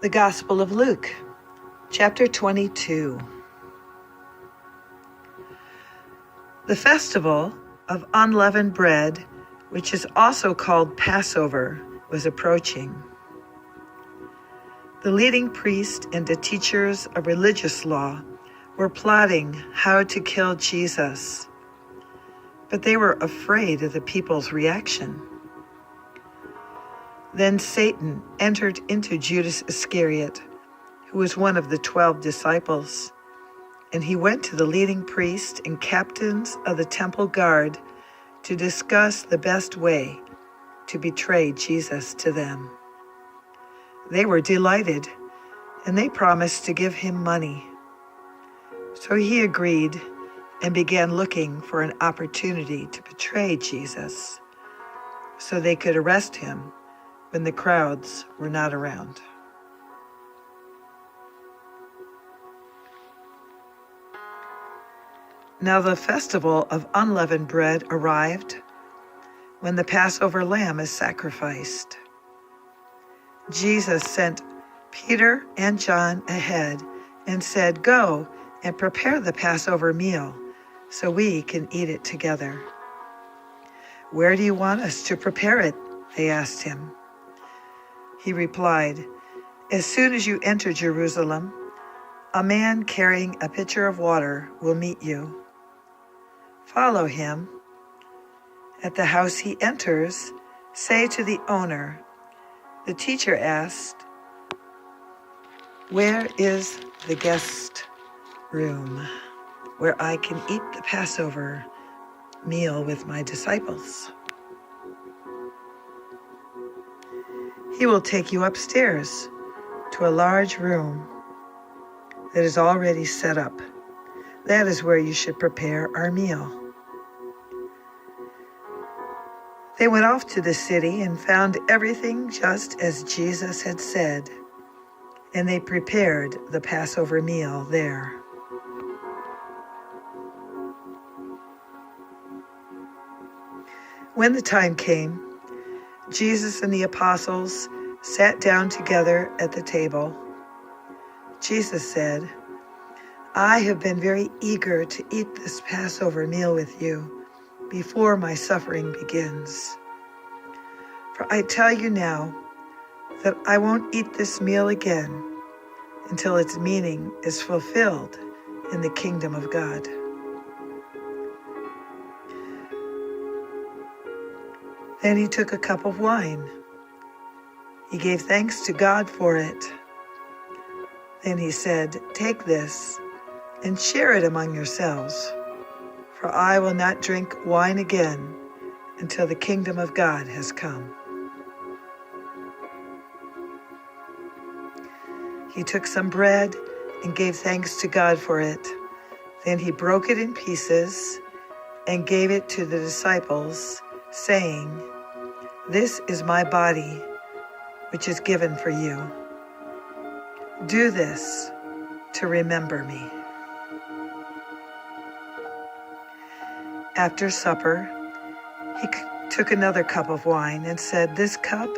The Gospel of Luke, chapter 22. The festival of unleavened bread, which is also called Passover, was approaching. The leading priests and the teachers of religious law were plotting how to kill Jesus, but they were afraid of the people's reaction. Then Satan entered into Judas Iscariot, who was one of the 12 disciples, and he went to the leading priests and captains of the temple guard to discuss the best way to betray Jesus to them. They were delighted, and they promised to give him money. So he agreed and began looking for an opportunity to betray Jesus so they could arrest him when the crowds were not around. Now the festival of unleavened bread arrived when the Passover lamb is sacrificed. Jesus sent Peter and John ahead and said, "Go and prepare the Passover meal so we can eat it together." "Where do you want us to prepare it?" they asked him. He replied, "As soon as you enter Jerusalem, a man carrying a pitcher of water will meet you. Follow him. At the house he enters, say to the owner, 'The teacher asked, where is the guest room where I can eat the Passover meal with my disciples?' He will take you upstairs to a large room that is already set up. That is where you should prepare our meal." They went off to the city and found everything just as Jesus had said, and they prepared the Passover meal there. When the time came, Jesus and the apostles sat down together at the table. Jesus said, "I have been very eager to eat this Passover meal with you before my suffering begins. For I tell you now that I won't eat this meal again until its meaning is fulfilled in the kingdom of God." Then he took a cup of wine. He gave thanks to God for it. Then he said, "Take this and share it among yourselves, for I will not drink wine again until the kingdom of God has come." He took some bread and gave thanks to God for it. Then he broke it in pieces and gave it to the disciples, saying, "This is my body, which is given for you. Do this to remember me." After supper, he took another cup of wine and said, "This cup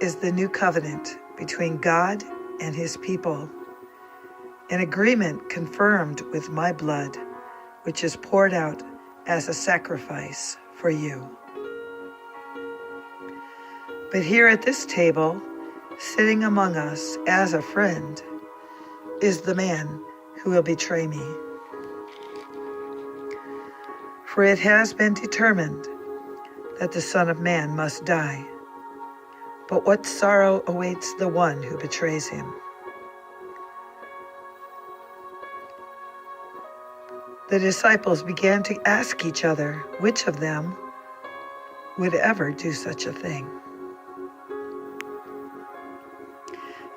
is the new covenant between God and his people, an agreement confirmed with my blood, which is poured out as a sacrifice for you. But here at this table, sitting among us as a friend, is the man who will betray me. For it has been determined that the Son of Man must die. But what sorrow awaits the one who betrays him?" The disciples began to ask each other which of them would ever do such a thing.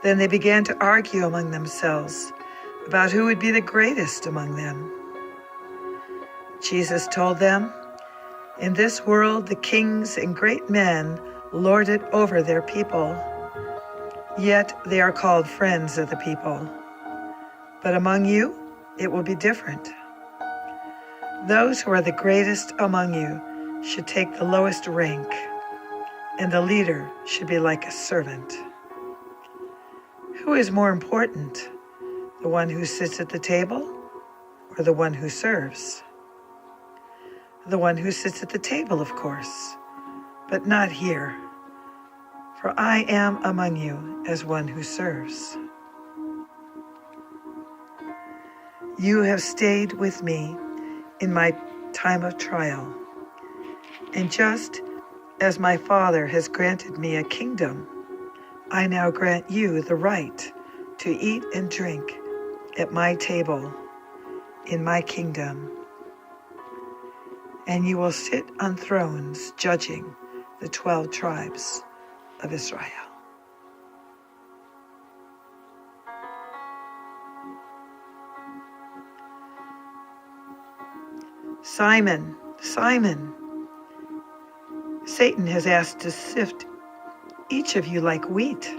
Then they began to argue among themselves about who would be the greatest among them. Jesus told them, "In this world the kings and great men lord it over their people, yet they are called friends of the people. But among you it will be different. Those who are the greatest among you should take the lowest rank, and the leader should be like a servant. Who is more important, the one who sits at the table or the one who serves? The one who sits at the table, of course, but not here, for I am among you as one who serves. You have stayed with me in my time of trial, and just as my Father has granted me a kingdom, I now grant you the right to eat and drink at my table in my kingdom, and you will sit on thrones judging the 12 tribes of Israel. Simon, Simon, Satan has asked to sift each of you like wheat.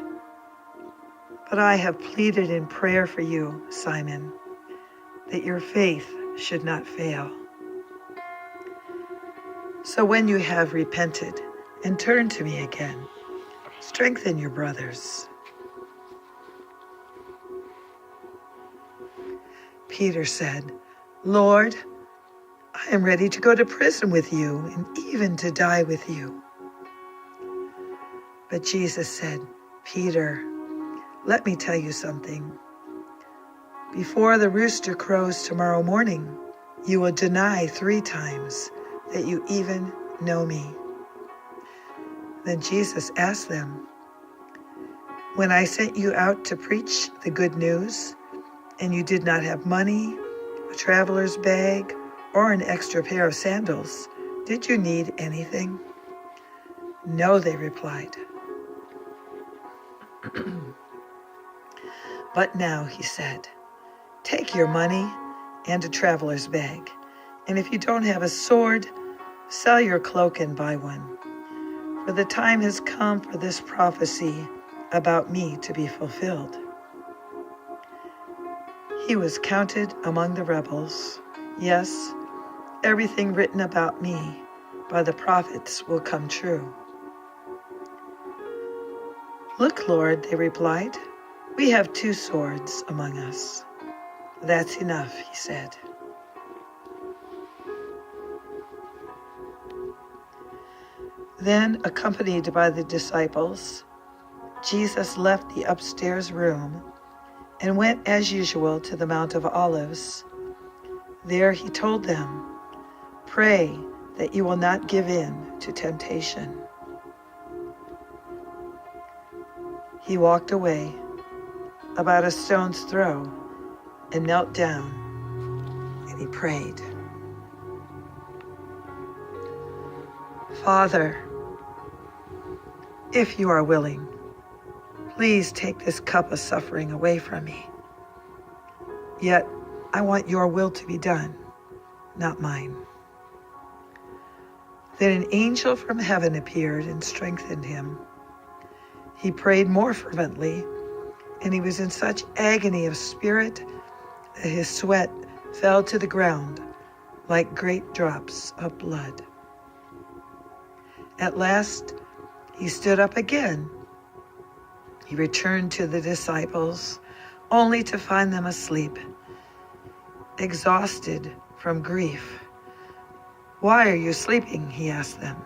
But I have pleaded in prayer for you, Simon, that your faith should not fail. So when you have repented and turned to me again, strengthen your brothers. Peter said, Lord, I am ready to go to prison with you and even to die with you. But Jesus said, Peter, let me tell you something. Before the rooster crows tomorrow morning, you will deny 3 times that you even know me. Then Jesus asked them, when I sent you out to preach the good news, and you did not have money, a traveler's bag, or an extra pair of sandals, did you need anything? No, they replied. But now, he said, take your money and a traveler's bag, and if you don't have a sword, sell your cloak and buy one. For the time has come for this prophecy about me to be fulfilled. He was counted among the rebels. Yes, everything written about me by the prophets will come true. Look, Lord, they replied, we have 2 swords among us. That's enough, he said. Then, accompanied by the disciples, Jesus left the upstairs room and went as usual to the Mount of Olives. There he told them, pray that you will not give in to temptation. He walked away about a stone's throw and knelt down and he prayed. Father, if you are willing, please take this cup of suffering away from me. Yet I want your will to be done, not mine. Then an angel from heaven appeared and strengthened him. He prayed more fervently, and he was in such agony of spirit that his sweat fell to the ground like great drops of blood. At last, he stood up again. He returned to the disciples, only to find them asleep, exhausted from grief. Why are you sleeping? He asked them.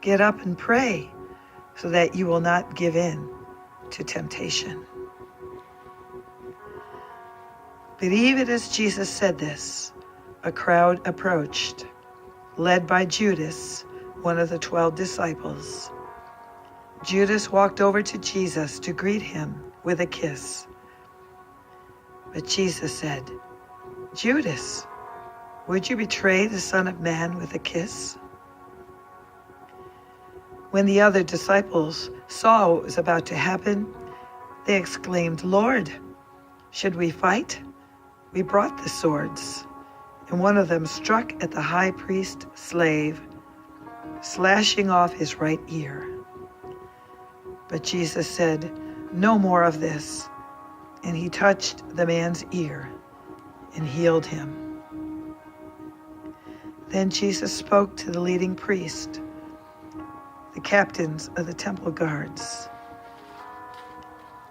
Get up and pray, so that you will not give in to temptation. But even as Jesus said this, a crowd approached, led by Judas, one of the 12 disciples. Judas walked over to Jesus to greet him with a kiss. But Jesus said, Judas, would you betray the Son of Man with a kiss? When the other disciples saw what was about to happen, they exclaimed, Lord, should we fight? We brought the swords. And one of them struck at the high priest's slave, slashing off his right ear. But Jesus said, no more of this. And he touched the man's ear and healed him. Then Jesus spoke to the leading priest, the captains of the temple guards,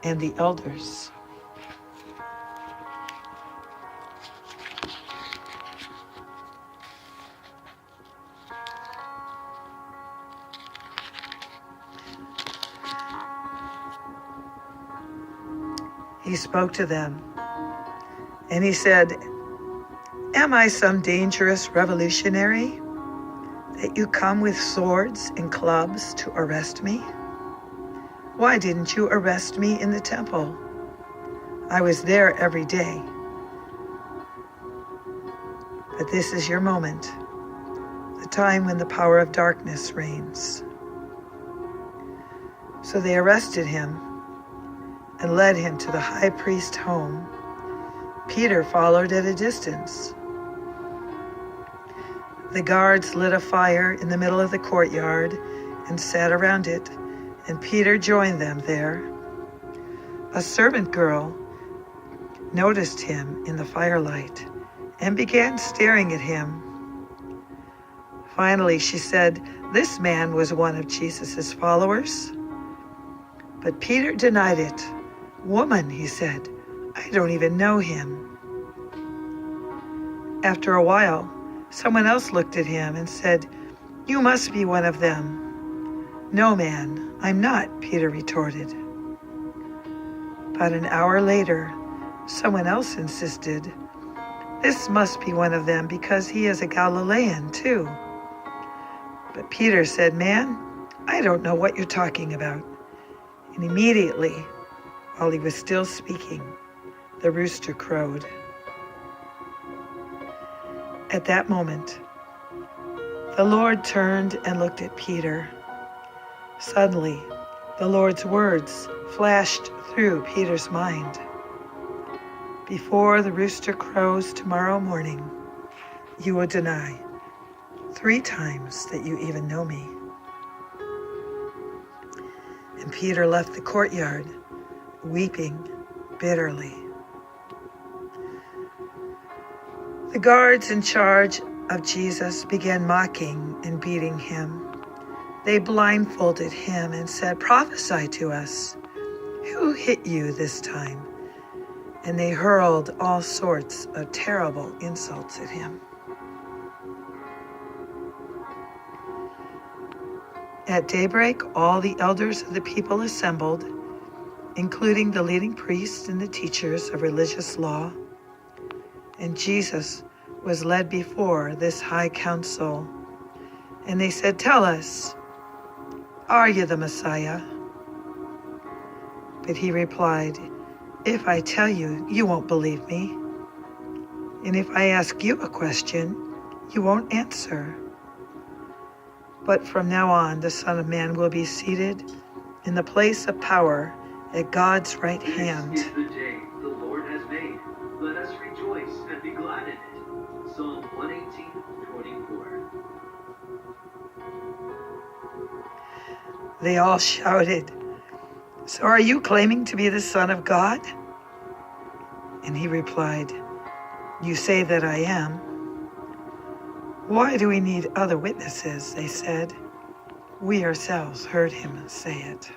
and the elders. He spoke to them, and he said, "Am I some dangerous revolutionary that you come with swords and clubs to arrest me? Why didn't you arrest me in the temple? I was there every day. But this is your moment, the time when the power of darkness reigns." So they arrested him and led him to the high priest's home. Peter followed at a distance. The guards lit a fire in the middle of the courtyard and sat around it, and Peter joined them there. A servant girl noticed him in the firelight and began staring at him. Finally, she said, "This man was one of Jesus' followers." But Peter denied it. "Woman," he said, "I don't even know him." After a while, someone else looked at him and said, "You must be one of them." "No, man, I'm not," Peter retorted. About an hour later, someone else insisted, "This must be one of them because he is a Galilean too." But Peter said, "Man, I don't know what you're talking about." And immediately, while he was still speaking, the rooster crowed. At that moment, the Lord turned and looked at Peter. Suddenly, the Lord's words flashed through Peter's mind. "Before the rooster crows tomorrow morning, you will deny 3 times that you even know me." And Peter left the courtyard, weeping bitterly. The guards in charge of Jesus began mocking and beating him. They blindfolded him and said, "Prophesy to us. Who hit you this time?" And they hurled all sorts of terrible insults at him. At daybreak, all the elders of the people assembled, including the leading priests and the teachers of religious law. And Jesus was led before this high council. And they said, "Tell us, are you the Messiah?" But he replied, "If I tell you, you won't believe me. And if I ask you a question, you won't answer. But from now on, the Son of Man will be seated in the place of power at God's right hand." This is the day the Lord has made. Let us rejoice and be glad in it. Psalm 118:24. They all shouted, "So are you claiming to be the Son of God?" And he replied, "You say that I am." "Why do we need other witnesses?" they said. "We ourselves heard him say it."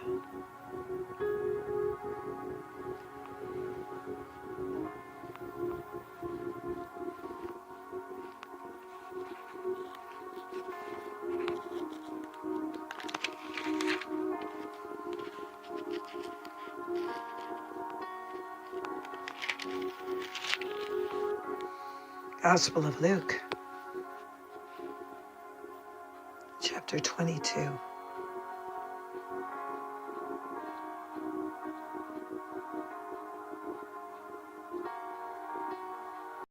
Gospel of Luke, chapter 22.